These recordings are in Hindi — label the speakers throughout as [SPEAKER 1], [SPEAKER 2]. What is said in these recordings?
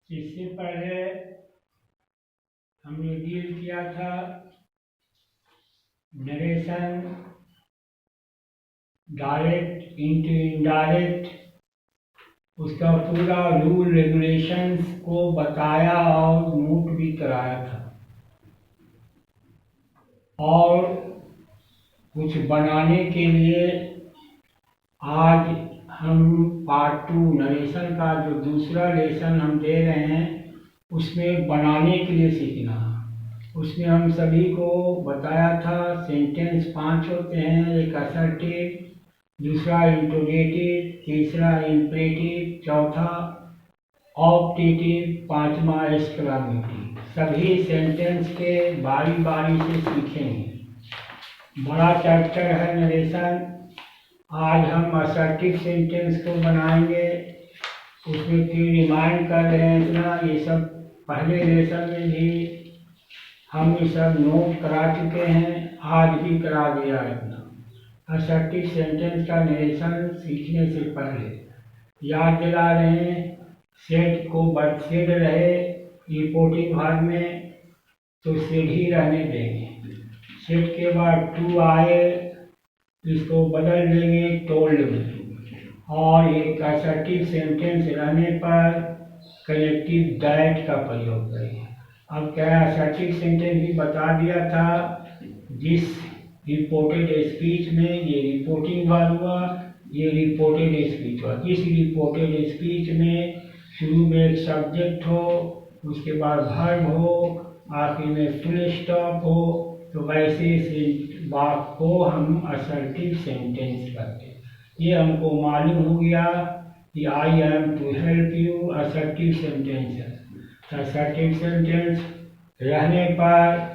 [SPEAKER 1] इससे पहले हमने डील किया था नरेशन, डायरेक्ट इंटू इनडायरेक्ट, उसका पूरा रूल रेगुलेशंस को बताया और नोट भी कराया था। और कुछ बनाने के लिए आज हम पार्ट 2 नरेशन का जो दूसरा लेसन हम दे रहे हैं उसमें बनाने के लिए सीखना। उसमें हम सभी को बताया था सेंटेंस 5 होते हैं, एक असर्टिव, दूसरा इंट्रोगेटिव, तीसरा इम्परेटिव, चौथा ऑप्टेटिव, पांचवा एक्सक्लेमेटिव। सभी सेंटेंस के बारी बारी से सीखेंगे। बड़ा चैप्टर है नरेशन। आज हम असर्टिव सेंटेंस को बनाएंगे। उसमें फिर रिमाइंड कर रहे हैं इतना, ये सब पहले लेसन में भी हम ये सब नोट करा चुके हैं, आज भी करा दिया इतना। असर्टिव सेंटेंस का नरेशन सीखने से पहले याद दिला रहे हैं, सेट को सेड रहे रिपोर्टिंग भाग में तो सेड ही रहने देंगे। सेट के बाद टू आए इसको बदल देंगे टोल्ड में। और एक असर्टिव सेंटेंस रहने पर कनेक्टिव दैट का प्रयोग करेंगे। अब क्या असर्टिव सेंटेंस भी बता दिया था, जिस रिपोर्टेड स्पीच में ये रिपोर्टिंग वर्ब हुआ, ये रिपोर्टेड स्पीच हुआ। इस रिपोर्टेड स्पीच में शुरू में एक सब्जेक्ट हो, उसके बाद वर्ब हो, आखिर में फुल स्टॉप हो, तो वैसे वाक्य को हम असर्टिव सेंटेंस कहते हैं। ये हमको मालूम हो गया कि I am to help you assertive sentence है। असर्टिव सेंटेंस रहने पर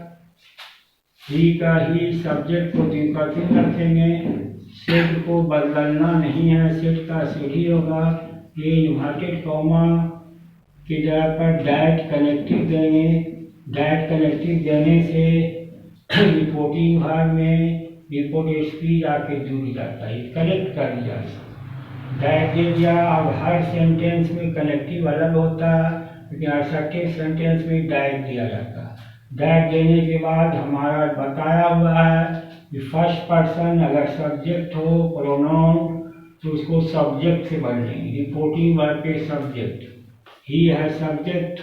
[SPEAKER 1] ही का ही सब्जेक्ट को द्विपक्षी रखेंगे। सेट को बदलना नहीं है, सेट का सेट ही होगा। ये इन्वर्टेड कॉमा की जगह पर डैट कनेक्टिव देंगे। डैट कनेक्टिव देने से रिपोर्टिंग भाग में रिपोर्ट स्पीच आके जुड़ जाता है, कनेक्ट कर दिया। डैट दे दिया। अब हर सेंटेंस में कनेक्टिव अलग होता है, लेकिन असर्टिव सेंटेंस में डैट दिया जाता है। डैट देने के बाद हमारा बताया हुआ है कि फर्स्ट पर्सन अगर सब्जेक्ट हो प्रोनाउन तो उसको सब्जेक्ट से बदलेंगे। रिपोर्टिंग वर्ब के सब्जेक्ट ही है सब्जेक्ट,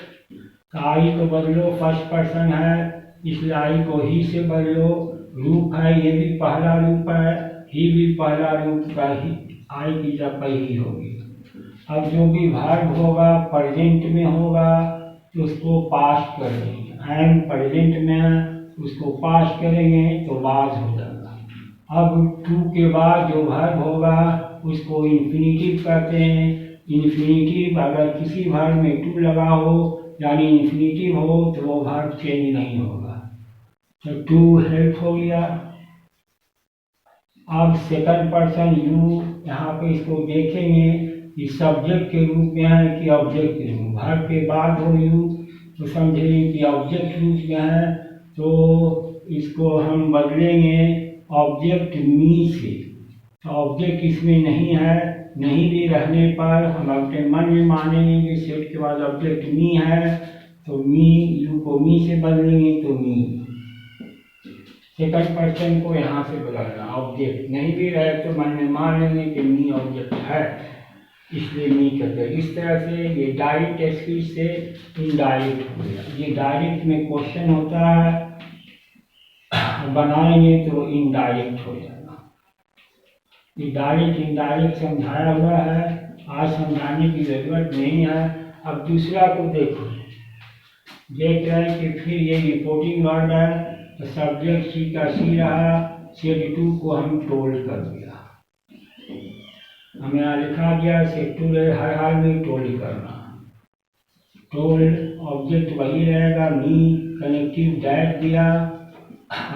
[SPEAKER 1] आई को बदलो, फर्स्ट पर्सन है इसलिए आई को ही से बदलो। रूप है, ये भी पहला रूप है, ही भी पहला रूप का ही, आई की जगह ही होगी। अब जो भी वर्ब होगा प्रेजेंट में होगा तो उसको पास्ट कर देंगे। एम प्रेजेंट में उसको पास्ट करेंगे तो वाज हो जाएगा। अब टू के बाद जो वर्ब होगा उसको इन्फिनिटिव कहते हैं। इन्फिनिटिव अगर किसी वर्ब में टू लगा हो यानी इन्फिनिटिव हो तो वो वर्ब चेंज नहीं होगा। तो टू हेल्प हो गया। अब सेकंड पर्सन यू, यहाँ पे इसको देखेंगे कि सब्जेक्ट के रूप में है कि ऑब्जेक्ट के रूप में। वर्ब के बाद हो यू तो समझेंगे कि ऑब्जेक्ट रूप में है, तो इसको हम बदलेंगे ऑब्जेक्ट मी से। तो ऑब्जेक्ट इसमें नहीं है, नहीं भी रहने पर हम अपने मन में मानेंगे कि सेट के बाद ऑब्जेक्ट मी है, तो मी यू को मी से बदलेंगे तो मी। सेकंड पर्सन को यहाँ से बदलना, ऑब्जेक्ट नहीं भी रहे तो मन में मान लेंगे कि मी ऑब्जेक्ट है, इसलिए मी कहते हैं। इस तरह से ये डायरेक्ट स्पीच से इनडायरेक्ट हो गया। ये डायरेक्ट में क्वेश्चन होता है, बनाएंगे तो इनडायरेक्ट हो जाएगा। ये डायरेक्ट इनडायरेक्ट समझाया हुआ है, आज समझाने की जरूरत नहीं है। अब दूसरा को देखो, देख रहे हैं कि फिर ये रिपोर्टिंग वर्ड है तो सब्जेक्ट सी का सी रहा, सेट टू को हम टोल्ड कर दिया। हमें यहाँ लिखा गया सेट टू हर हाल में टोल्ड करना। टोल्ड ऑब्जेक्ट वही रहेगा, मी कनेक्टिव दैट दिया।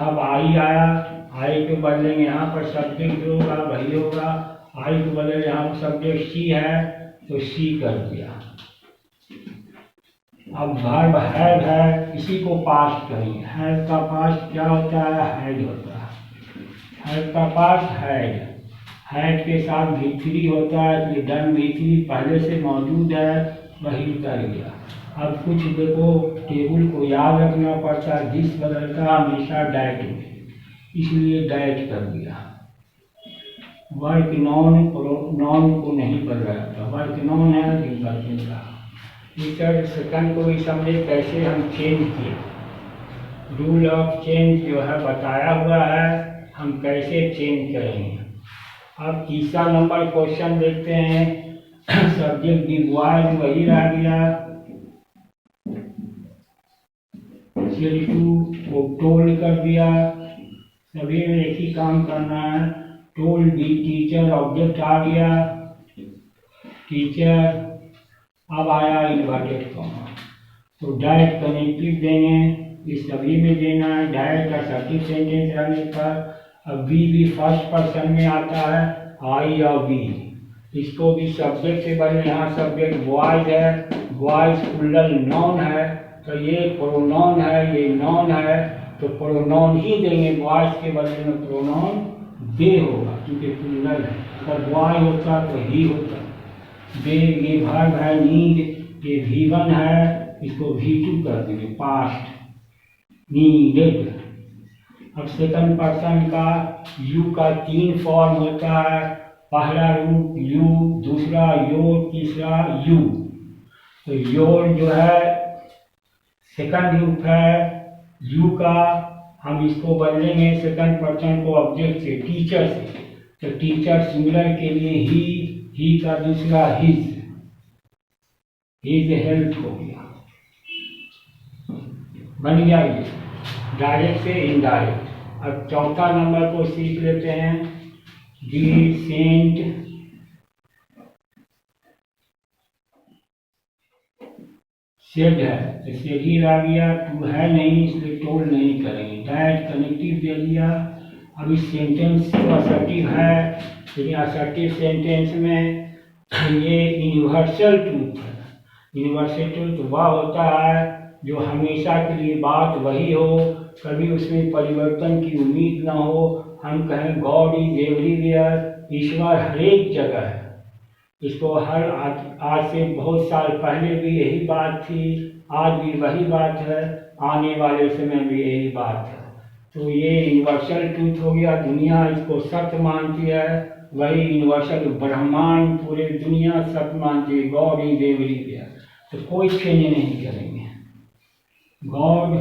[SPEAKER 1] अब आई आया, आई को बदलेंगे यहाँ पर सब्जेक्ट जो होगा वही होगा। आई को बदले यहाँ पर सब्जेक्ट सी है तो सी कर दिया। अब वर्ब हैव है, इसी को पास्ट करेंगे। हैव का पास्ट क्या होता है, हैड होता है। हैव का पास्ट हैड, हैड के साथ V3 होता है, ये डन V3 पहले से मौजूद है वही उतर गया। अब कुछ देखो, टेबल को याद रखना पड़ता है, दिस बदलता हमेशा डैट में, इसलिए डैट कर दिया। वर्क नॉन को नहीं पढ़ रहा था, वर्क नॉन है इम्पर्टेंट का। टीचर सेकंड को भी समझे कैसे हम चेंज किए, रूल ऑफ चेंज जो है बताया हुआ है, हम कैसे चेंज करेंगे। अब तीसरा नंबर क्वेश्चन देखते हैं। सब्जेक्ट दी बॉयज वही रह गया, C2 को टोल्ड कर दिया, सभी में एक ही काम करना है। टोल्ड दी टीचर ऑब्जेक्ट आ गया, टीचर, अब आया इन्वर्टेड कॉमा, तो डायरेक्ट कनेक्टिव देंगे, इस सभी में देना है डायरेक्ट असर्टिव सेंटेंस रहने पर। अब भी फर्स्ट पर्सन में आता है, आई और वी, इसको भी सब्जेक्ट से बने, यहाँ सब्जेक्ट बॉयज है, बॉयज प्लूरल नॉन है, तो ये प्रोनाउन है, ये नॉन है, तो प्रोनाउन ही देंगे, बॉयज के बदले में प्रोनाउन दे होगा क्योंकि प्लूरल है। अगर बॉय होता तो ही होता। दे ये वर्ब है, नीड ये V1 है, इसको V2 कर देंगे, पास्ट नीडेड। अब सेकंड पर्सन का यू का 3 फॉर्म होता है, पहला रूप यू, दूसरा योर, तीसरा यू। तो योर जो है सेकंड रूप है यू का, हम इसको बदलेंगे सेकंड पर्सन को ऑब्जेक्ट से, टीचर से, तो टीचर सिंगुलर के लिए ही का दूसरा हिज हेल्प हो गया, बन गया ये डायरेक्ट से इनडायरेक्ट। अब चौथा नंबर को सीख लेते हैं। दी सेंट सेड है, तो सेड ही रह गया, टू है नहीं इसलिए टोल्ड नहीं करेंगे, डायरेक्ट कनेक्टिव दे दिया। अब इस सेंटेंस तो असर्टिव है, लेकिन असर्टिव सेंटेंस में ये यूनिवर्सल ट्रूथ है। यूनिवर्सल ट्रूथ वह होता है जो हमेशा के लिए बात वही हो, कभी उसमें परिवर्तन की उम्मीद ना हो। हम कहें गॉड इज एवरीवेयर, ईश्वर हर एक जगह है। इसको हर आज से बहुत साल पहले भी यही बात थी, आज भी वही बात है, आने वाले समय भी यही बात है। तो ये यूनिवर्सल ट्रूथ हो गया, दुनिया इसको सत्य मानती है, वही यूनिवर्सल ब्रह्मांड पूरे दुनिया सत्य मानती है, गॉड इज एवरीवेयर, तो कोई चेंज नहीं करेंगे, गॉड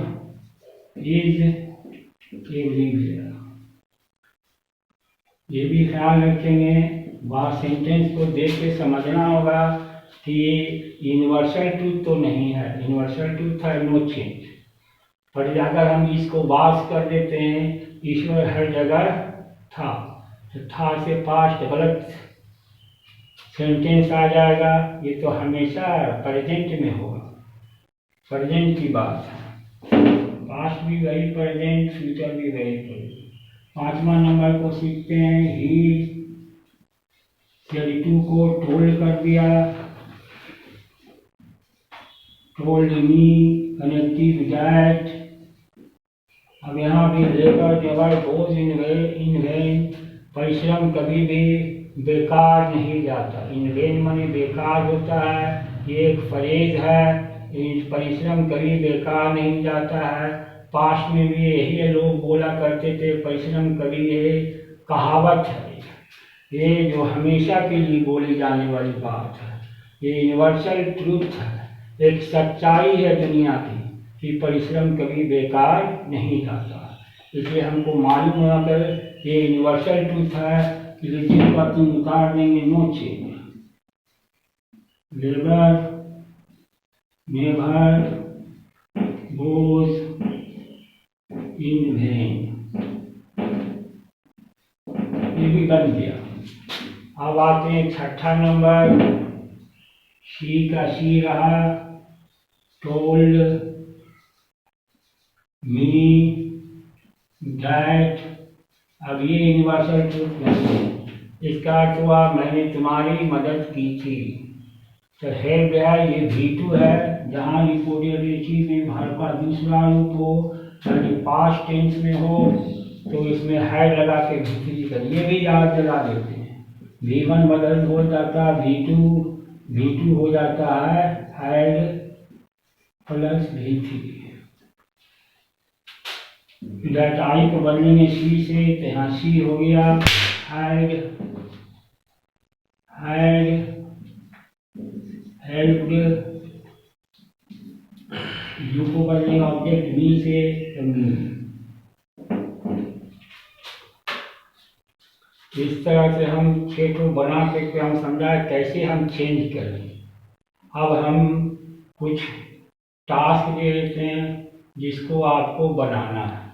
[SPEAKER 1] इज एवरीवेयर। ये भी ख्याल रखेंगे, वहाँ सेंटेंस को देख के समझना होगा कि यूनिवर्सल ट्रूथ तो नहीं है, यूनिवर्सल ट्रूथ है नो चेंज। पर अगर हम इसको वास कर देते हैं, ईश्वर हर जगह था, तो था से पास्ट गलत सेंटेंस आ जाएगा, ये तो हमेशा प्रेजेंट में होगा, प्रेजेंट की बात है, पास्ट भी वही प्रेजेंट, फ्यूचर भी वही प्रेजेंट। पांचवा नंबर को सीखते हैं। ही C2 को टोल्ड कर दिया, टोल्ड मी कनेक्टिव दैट। अब यहाँ भी labour never goes in when, परिश्रम कभी भी बेकार नहीं जाता, इन वेन माने बेकार होता है, ये एक फ्रेज है, परिश्रम कभी बेकार नहीं जाता है। पास्ट में भी यही लोग बोला करते थे, परिश्रम कभी, ये कहावत है, ये जो हमेशा के लिए बोली जाने वाली बात है, ये यूनिवर्सल ट्रूथ है, एक सच्चाई है दुनिया की कि परिश्रम कभी बेकार नहीं जाता। इसलिए हमको मालूम होना कर ये यूनिवर्सल ट्रूथ है कि जिन पर तुम उतार देंगे no change, labour never goes in vain, ये भी बन गया। अब आते हैं छठा नंबर, शी का शी रहा, टोल्ड मी दैट। अब ये यूनिवर्सल ट्रूथ नहीं है, इसका अर्थ हुआ मैंने तुम्हारी मदद की थी, तो हेल्प है, ये V2 है, जहाँ रिपोर्टेबिलिटी में वर्ब का दूसरा रूप हो, यानी पास्ट टेंस में हो, तो इसमें है लगा के V3 कर, ये भी याद दिला देते हैं। V1 बदल हो जाता V2, V2 हो जाता है ऐड प्लस V3। इधर आई को बदलेंगे C से, तो यहाँ C हो गया ऐड हेल्प्ड, U को बदलेंगे ऑब्जेक्ट B से, तो इस तरह से हम छः को बना करके हम समझा कैसे हम चेंज करें। अब हम कुछ टास्क दे देते हैं जिसको आपको बनाना है।